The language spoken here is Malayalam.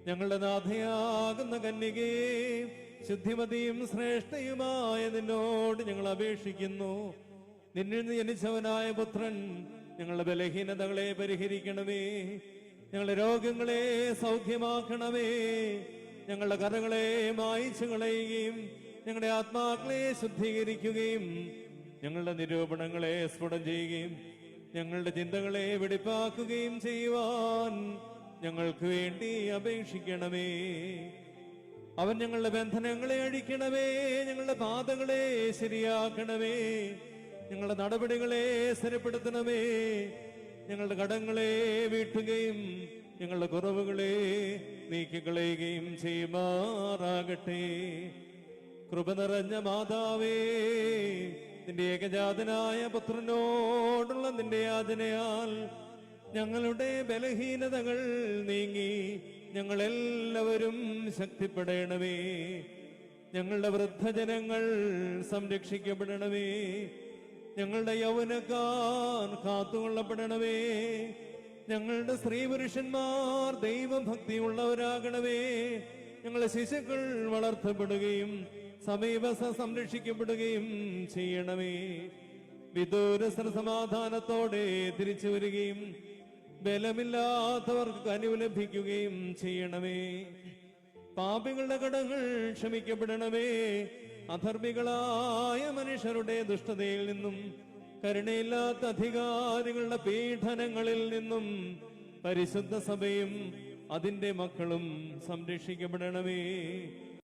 ഞങ്ങളുടെ നാഥയാകുന്ന കന്യകേ, ശുദ്ധിമതിയും ശ്രേഷ്ഠയുമായ നിന്നോട് ഞങ്ങൾ അപേക്ഷിക്കുന്നു. നിന്നിൽ നിന്ന് ജനിച്ചവനായ പുത്രൻ ഞങ്ങളുടെ ബലഹീനതകളെ പരിഹരിക്കണമേ. ഞങ്ങളുടെ രോഗങ്ങളെ സൗഖ്യമാക്കണമേ. ഞങ്ങളുടെ കറകളെ മായിച്ചു കളയുകയും ഞങ്ങളുടെ ആത്മാക്കളെ ശുദ്ധീകരിക്കുകയും ഞങ്ങളുടെ നിരൂപണങ്ങളെ സ്ഫുടം ചെയ്യുകയും ഞങ്ങളുടെ ചിന്തകളെ വെടിപ്പാക്കുകയും ചെയ്യുവാൻ ഞങ്ങൾക്ക് വേണ്ടി അപേക്ഷിക്കണമേ. അവൻ ഞങ്ങളുടെ ബന്ധനങ്ങളെ അഴിക്കണമേ. ഞങ്ങളുടെ പാതകളെ ശരിയാക്കണമേ. ഞങ്ങളുടെ നടപടികളെ സ്ഥിരപ്പെടുത്തണമേ. ഞങ്ങളുടെ കടങ്ങളെ വീട്ടുകയും ഞങ്ങളുടെ കുറവുകളെ നീക്കിക്കളയുകയും ചെയ്യുമാറാകട്ടെ. കൃപ നിറഞ്ഞ മാതാവേ, നിന്റെ ഏകജാതനായ പുത്രനോടുള്ള നിന്റെ യാചനയാൽ ഞങ്ങളുടെ ബലഹീനതകൾ നീങ്ങി ഞങ്ങളെല്ലാവരും ശക്തിപ്പെടണമേ. ഞങ്ങളുടെ വൃദ്ധജനങ്ങൾ സംരക്ഷിക്കപ്പെടണമേ. ഞങ്ങളുടെ യൗവനക്കാർ കാത്തുകൊള്ളപ്പെടണമേ. ഞങ്ങളുടെ സ്ത്രീ പുരുഷന്മാർ ദൈവഭക്തിയുള്ളവരാകണമേ. ഞങ്ങളുടെ ശിശുക്കൾ വളർത്തപ്പെടുകയും സമീപസ്ഥ സംരക്ഷിക്കപ്പെടുകയും ചെയ്യണമേ. വിദൂരസ്ഥ സമാധാനത്തോടെ തിരിച്ചു വരികയും ബലമില്ലാത്തവർക്ക് അനു ലഭിക്കുകയും ചെയ്യണമേ. പാപികളുടെ കടങ്ങൾ ക്ഷമിക്കപ്പെടണമേ. അധർമ്മികളായ മനുഷ്യരുടെ ദുഷ്ടതയിൽ നിന്നും കരുണയില്ലാത്ത അധികാരികളുടെ പീഡനങ്ങളിൽ നിന്നും പരിശുദ്ധ സഭയും അതിന്റെ മക്കളും സംരക്ഷിക്കപ്പെടണമേ.